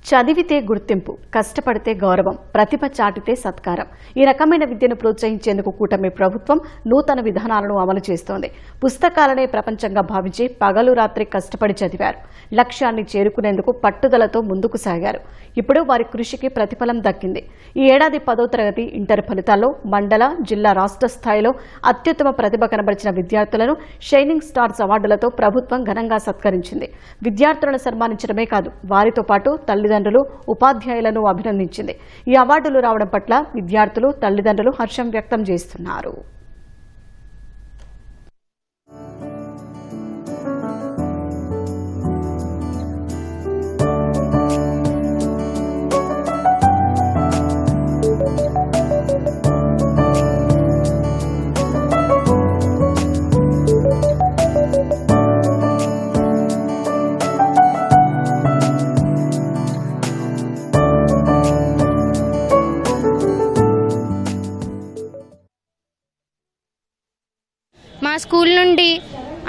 చదివితే గుర్తింపు, కష్టపడితే గౌరవం, ప్రతిభ చాటితే సత్కారం. ఈ రకమైన విద్యను ప్రోత్సహించేందుకు కూటమి ప్రభుత్వం నూతన విధానాలను అమలు చేస్తోంది. పుస్తకాలనే ప్రపంచంగా భావించి పగలు రాత్రి కష్టపడి చదివారు. లక్ష్యాన్ని చేరుకునేందుకు పట్టుదలతో ముందుకు సాగారు. ఇప్పుడు వారి కృషికి ప్రతిఫలం దక్కింది. ఈ ఏడాది 10వ తరగతి ఇంటర్ ఫలితాల్లో మండల, జిల్లా, రాష్ట్ర స్థాయిలో అత్యుత్తమ ప్రతిభ కనబరిచిన విద్యార్థులను షైనింగ్ స్టార్స్ అవార్డులతో ప్రభుత్వం ఘనంగా సత్కరించింది. విద్యార్థులను సన్మానించడమే కాదు, వారితో పాటు తల్లిదండ్రులు, ఉపాధ్యాయులను అభినందించింది. ఈ అవార్డులు రావడం పట్ల విద్యార్థులు, తల్లిదండ్రులు హర్షం వ్యక్తం చేస్తున్నారు. మా స్కూల్ నుండి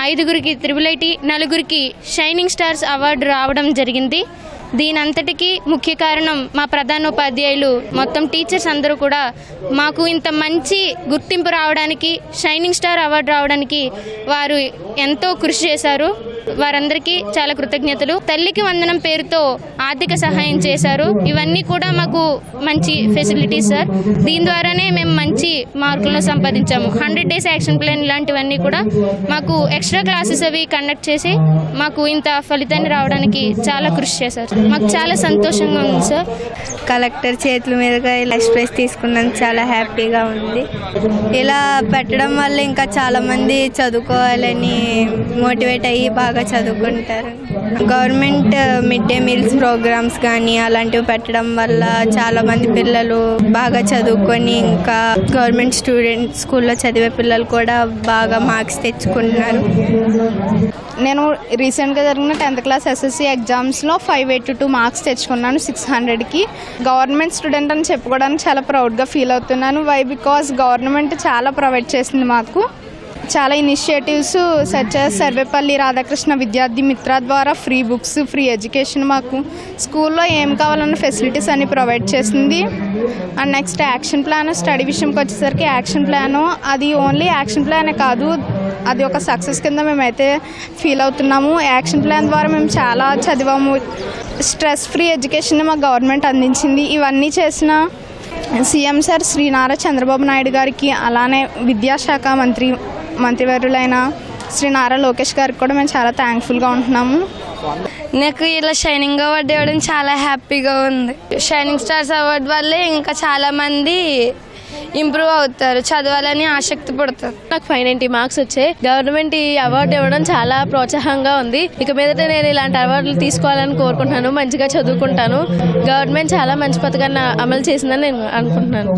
5గురికి IIIT, 4గురికి షైనింగ్ స్టార్స్ అవార్డు రావడం జరిగింది. దీనంతటికీ ముఖ్య కారణం మా ప్రధానోపాధ్యాయులు, మొత్తం టీచర్స్ అందరూ కూడా మాకు ఇంత మంచి గుర్తింపు రావడానికి, షైనింగ్ స్టార్ అవార్డు రావడానికి వారు ఎంతో కృషి చేశారు. వారందరికీ చాలా కృతజ్ఞతలు. తల్లికి వందనం పేరుతో ఆర్థిక సహాయం చేశారు. ఇవన్నీ కూడా మాకు మంచి ఫెసిలిటీస్ సార్. దీని ద్వారానే మేము మంచి మార్కులను సంపాదించాము. 100 days యాక్షన్ ప్లాన్ ఇలాంటివన్నీ కూడా మాకు ఎక్స్ట్రా క్లాసెస్ అవి కండక్ట్ చేసి మాకు ఇంత ఫలితాన్ని రావడానికి చాలా కృషి చేశారు. మాకు చాలా సంతోషంగా ఉంది సార్. కలెక్టర్ చేతుల మీదుగా ఇలా ప్రైజ్ తీసుకున్నందుకు చాలా హ్యాపీగా ఉంది. ఇలా పెట్టడం వల్ల ఇంకా చాలామంది చదువుకోవాలని మోటివేట్ అయ్యి బాగా చదువుకుంటారు. Government mid day meals programmes కానీ అలాంటివి పెట్టడం వల్ల చాలామంది పిల్లలు బాగా చదువుకొని ఇంకా గవర్నమెంట్ స్కూల్లో చదివే పిల్లలు కూడా బాగా మార్క్స్ తెచ్చుకుంటున్నారు. నేను రీసెంట్గా జరిగిన 10th క్లాస్ SSC ఎగ్జామ్స్లో 582 మార్క్స్ తెచ్చుకున్నాను 600కి. గవర్నమెంట్ స్టూడెంట్ అని చెప్పుకోవడానికి చాలా ప్రౌడ్గా ఫీల్ అవుతున్నాను. బికాస్ గవర్నమెంట్ చాలా ప్రొవైడ్ చేసింది మాకు. చాలా initiatives such as Sarvepalli Radhakrishna విద్యార్థి మిత్ర ద్వారా ఫ్రీ బుక్స్, ఫ్రీ ఎడ్యుకేషన్, మాకు స్కూల్లో ఏం కావాలన్న ఫెసిలిటీస్ అన్ని ప్రొవైడ్ చేసింది. And next action plan, study విషయంకి వచ్చేసరికి యాక్షన్ ప్లాను అది ఓన్లీ యాక్షన్ ప్లానే కాదు, అది ఒక సక్సెస్ కింద మేమైతే ఫీల్ అవుతున్నాము. యాక్షన్ ప్లాన్ ద్వారా మేము చాలా చదివాము. స్ట్రెస్ ఫ్రీ ఎడ్యుకేషన్ మా గవర్నమెంట్ అందించింది. ఇవన్నీ చేసిన సీఎం సార్ శ్రీ నారా చంద్రబాబు నాయుడు గారికి, అలానే విద్యాశాఖ మంత్రివర్యులైన శ్రీ నారా లోకేష్ గారికి కూడా మేము చాలా థ్యాంక్ఫుల్గా ఉంటున్నాము. నాకు ఇలా షైనింగ్ అవార్డు ఇవ్వడం చాలా హ్యాపీగా ఉంది. షైనింగ్ స్టార్స్ అవార్డు వల్లే ఇంకా చాలామంది ఇంప్రూవ్ అవుతారు, చదవాలని ఆసక్తి పడతారు. నాకు 590 మార్క్స్ వచ్చాయి. గవర్నమెంట్ ఈ అవార్డు ఇవ్వడం చాలా ప్రోత్సాహంగా ఉంది. ఇక మీదట నేను ఇలాంటి అవార్డులు తీసుకోవాలని కోరుకుంటున్నాను. మంచిగా చదువుకుంటాను. గవర్నమెంట్ చాలా మంచి పథకాన్ని అమలు చేసిందని నేను అనుకుంటున్నాను.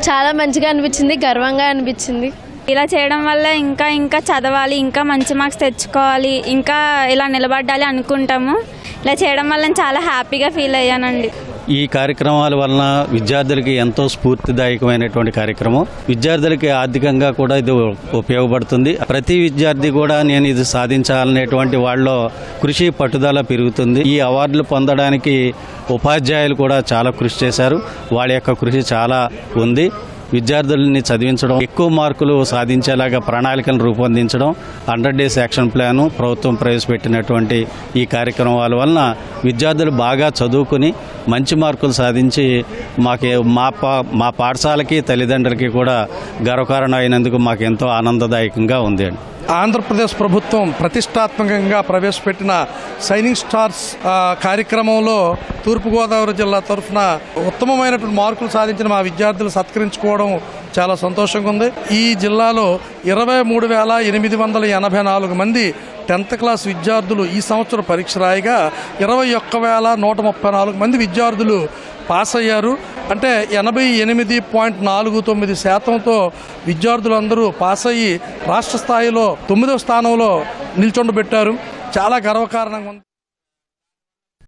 చాలా మంచిగా అనిపించింది, గర్వంగా అనిపించింది. ఇలా చేయడం వల్ల ఇంకా చదవాలి, ఇంకా మంచి మార్క్స్ తెచ్చుకోవాలి, ఇంకా ఇలా నిలబడాలి అనుకుంటాము. ఇలా చేయడం వల్ల నేను చాలా హ్యాపీగా ఫీల్ అయ్యానండి. ఈ కార్యక్రమాల వలన విద్యార్థులకి ఎంతో స్ఫూర్తిదాయకమైనటువంటి కార్యక్రమం. విద్యార్థులకి ఆర్థికంగా కూడా ఇది ఉపయోగపడుతుంది. ప్రతి విద్యార్థి కూడా నేను ఇది సాధించాలనేటువంటి వాళ్ళలో కృషి, పట్టుదల పెరుగుతుంది. ఈ అవార్డులు పొందడానికి ఉపాధ్యాయులు కూడా చాలా కృషి చేశారు. వాళ్ళ యొక్క కృషి చాలా ఉంది. విద్యార్థులని చదివించడం, ఎక్కువ మార్కులు సాధించేలాగా ప్రణాళికలను రూపొందించడం, 100 days యాక్షన్ ప్లాను, ప్రభుత్వం ప్రవేశపెట్టినటువంటి ఈ కార్యక్రమాల వలన విద్యార్థులు బాగా చదువుకుని మంచి మార్కులు సాధించి మా పాఠశాలకి, తల్లిదండ్రులకి కూడా గర్వకారణం అయినందుకు మాకు ఎంతో ఆనందదాయకంగా ఉంది. ఆంధ్రప్రదేశ్ ప్రభుత్వం ప్రతిష్టాత్మకంగా ప్రవేశపెట్టిన షైనింగ్ స్టార్స్ కార్యక్రమంలో తూర్పుగోదావరి జిల్లా తరఫున ఉత్తమమైనటువంటి మార్కులు సాధించిన మా విద్యార్థులు సత్కరించుకోవడం చాలా సంతోషంగా ఉంది. ఈ జిల్లాలో 23,884 మంది 10th క్లాస్ విద్యార్థులు ఈ సంవత్సరం పరీక్ష రాయగా 21,134 మంది విద్యార్థులు పాస్ అయ్యారు. అంటే 88.49% విద్యార్థులందరూ పాస్ అయ్యి రాష్ట్ర స్థాయిలో 9వ స్థానంలో నిల్చొండబెట్టారు. చాలా గర్వకారణంగా ఉంది.